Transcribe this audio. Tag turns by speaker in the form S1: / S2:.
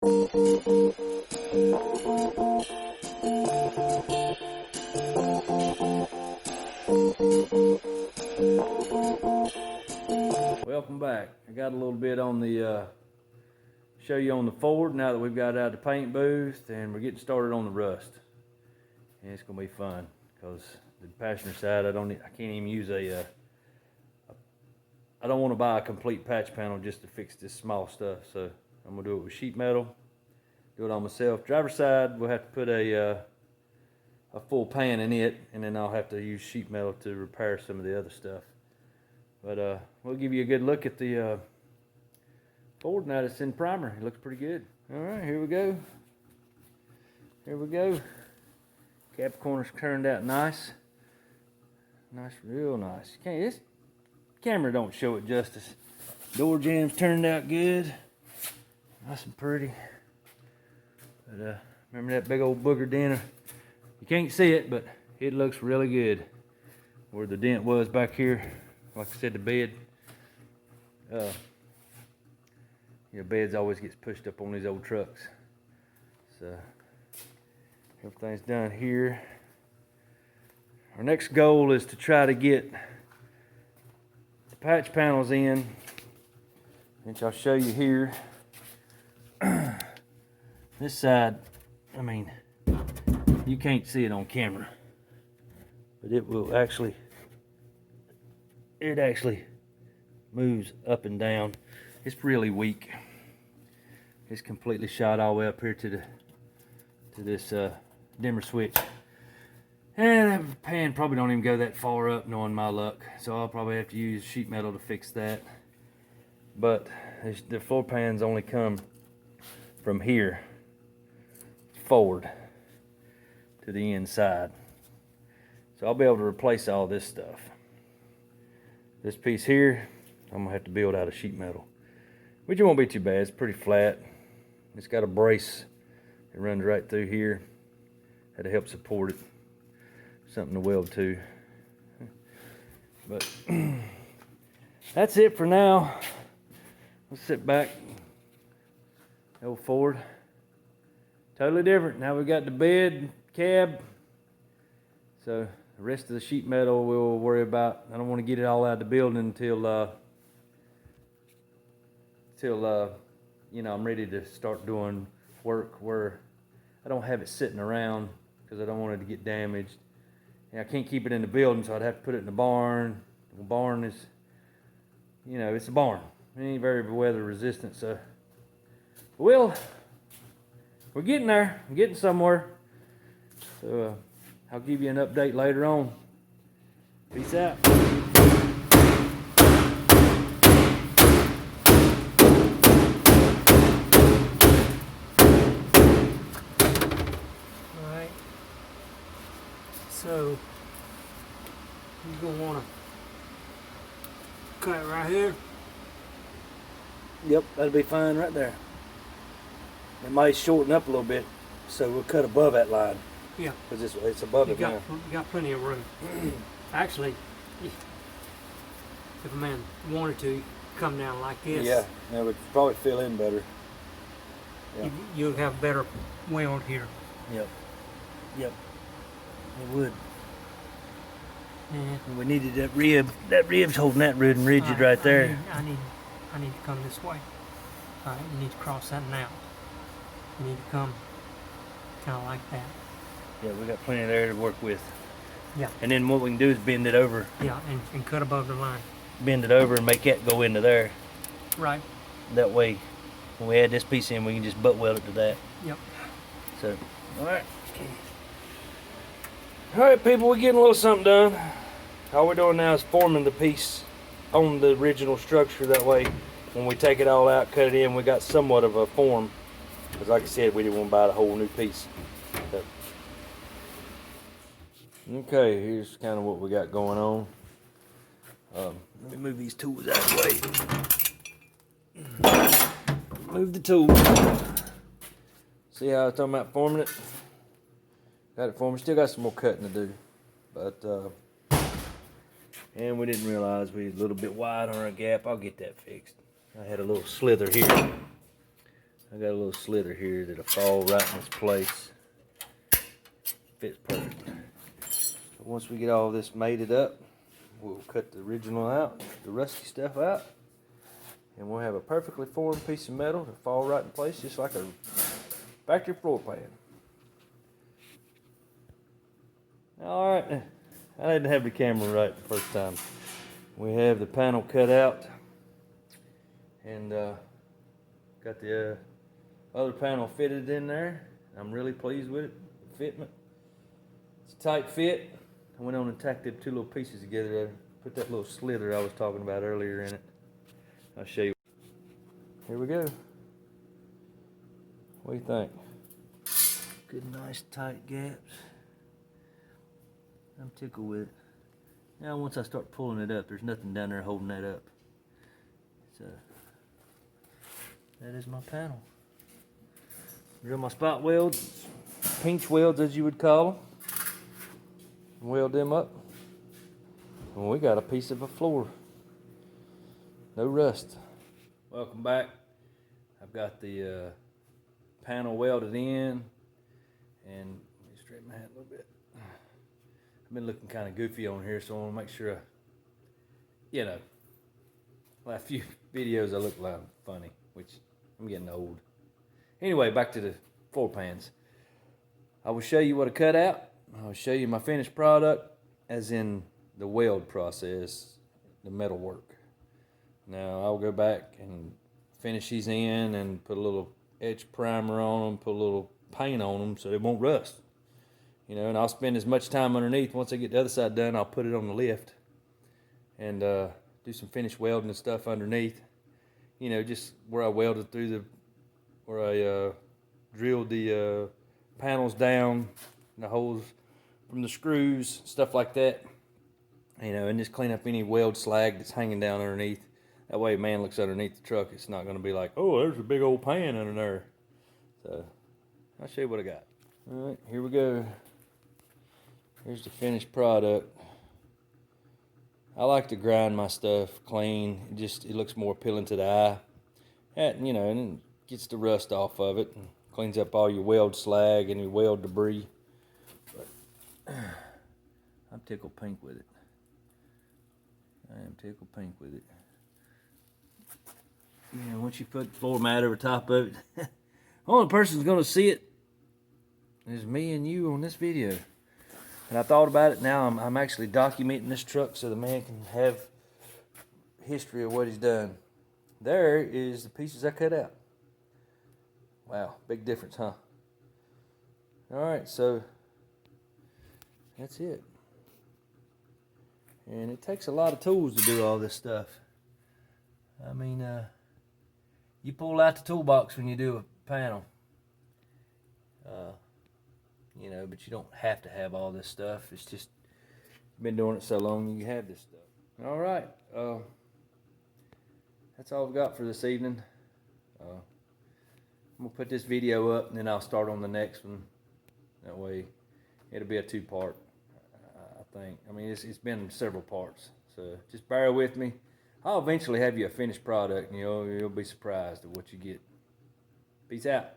S1: Welcome back. I got a little bit on the show you on the Ford now that we've got it out of the paint booth, and we're getting started on the rust. And it's gonna be fun because the passenger side I can't even use I don't want to buy a complete patch panel just to fix this small stuff, so I'm gonna do it with sheet metal, do it on myself. Driver's side we'll have to put a full pan in it, and then I'll have to use sheet metal to repair some of the other stuff. But we'll give you a good look at the Ford now that's in primer. It looks pretty good. All right, here we go. Here we go. Cap corners turned out nice. Nice, real nice. This camera don't show it justice. Door jambs turned out good. Nice and pretty. But remember that big old booger dent? You can't see it, but it looks really good. Where the dent was back here, like I said, the bed. Beds always gets pushed up on these old trucks. So everything's done here. Our next goal is to try to get the patch panels in, which I'll show you here. This side, I mean, you can't see it on camera, but it will actually, it actually moves up and down. It's really weak. It's completely shot all the way up here to this dimmer switch. And that pan probably don't even go that far up, knowing my luck. So I'll probably have to use sheet metal to fix that. But the floor pans only come from here forward to the inside. So I'll be able to replace all this stuff. This piece here, I'm gonna have to build out of sheet metal, which it won't be too bad. It's pretty flat. It's got a brace that runs right through here that'll help support it. Something to weld to. But that's it for now. Let's sit back. Old Ford. Totally different. Now we've got the bed, cab. So the rest of the sheet metal we'll worry about. I don't want to get it all out of the building until I'm ready to start doing work where I don't have it sitting around, because I don't want it to get damaged. And I can't keep it in the building, so I'd have to put it in the barn. The barn is, it's a barn. It ain't very weather resistant, so we're getting there. I'm getting somewhere. So I'll give you an update later on. Peace out.
S2: So you're gonna want to cut right here.
S1: Yep, that'll be fine right there. It might shorten up a little bit, so we'll cut above that line.
S2: Yeah,
S1: because it's above it now.
S2: You got plenty of room. Actually, if a man wanted to, you could come down like this.
S1: Yeah, it would probably fill in better. Yeah.
S2: You'll have better weld here.
S1: Yep. Yep. It would.
S2: Yeah.
S1: We needed that rib. That rib's holding that rigid right there.
S2: I need to come this way. All right, you need to cross that now. You need to come kind of like that.
S1: Yeah, we got plenty there to work with.
S2: Yeah.
S1: And then what we can do is bend it over.
S2: Yeah, and cut above the line.
S1: Bend it over and make that go into there.
S2: Right.
S1: That way, when we add this piece in, we can just butt weld it to that.
S2: Yep.
S1: So, all right. All right, people, we're getting a little something done. All we're doing now is forming the piece on the original structure. That way, when we take it all out, cut it in, we got somewhat of a form. Because like I said, we didn't want to buy a whole new piece. So. Okay, here's kind of what we got going on. Let me move these tools out of the way. Move the tool. See how I was talking about forming it? Got it formed. Still got some more cutting to do. But, and we didn't realize we were a little bit wide on our gap. I'll get that fixed. I had a little slither here. I got a little slither here that'll fall right in its place. Fits perfect. So once we get all this mated up, we'll cut the original out, the rusty stuff out, and we'll have a perfectly formed piece of metal to fall right in place, just like a factory floor pan. All right, I didn't have the camera right the first time. We have the panel cut out, and got the other panel fitted in there. I'm really pleased with it. The fitment. It's a tight fit. I went on and tacked them two little pieces together. Put that little slither I was talking about earlier in it. I'll show you. Here we go. What do you think? Good, nice, tight gaps. I'm tickled with it. Now once I start pulling it up, there's nothing down there holding that up. So that is my panel. Drill my spot welds, pinch welds as you would call them. Weld them up. And we got a piece of a floor. No rust. Welcome back. I've got the panel welded in, and let me straighten my hat a little bit. I've been looking kind of goofy on here, so I want to make sure last few videos I look like funny, which I'm getting old. Anyway, back to the floor pans. I will show you what I cut out. I'll show you my finished product, as in the weld process, the metal work. Now I'll go back and finish these in and put a little etch primer on them, put a little paint on them so they won't rust. And I'll spend as much time underneath. Once I get the other side done, I'll put it on the lift and do some finish welding and stuff underneath. Just where I welded through where I drilled the panels down, the holes from the screws, stuff like that. And just clean up any weld slag that's hanging down underneath. That way, a man looks underneath the truck, it's not going to be like, oh, there's a big old pan under there. So I'll show you what I got. All right, here we go. Here's the finished product. I like to grind my stuff clean. It looks more appealing to the eye. And it gets the rust off of it and cleans up all your weld slag and your weld debris. But I'm tickled pink with it. I am tickled pink with it. Once you put floor mat over top of it, only person who's going to see it is me and you on this video. And I thought about it. Now I'm actually documenting this truck so the man can have history of what he's done. There is the pieces I cut out. Wow, big difference, huh? All right, so that's it. And it takes a lot of tools to do all this stuff. I mean, you pull out the toolbox when you do a panel. But you don't have to have all this stuff. It's just, you've been doing it so long, you have this stuff. All right. That's all I've got for this evening. I'm going to put this video up, and then I'll start on the next one. That way, it'll be a two-part, I think. I mean, it's been several parts. So just bear with me. I'll eventually have you a finished product, and you'll be surprised at what you get. Peace out.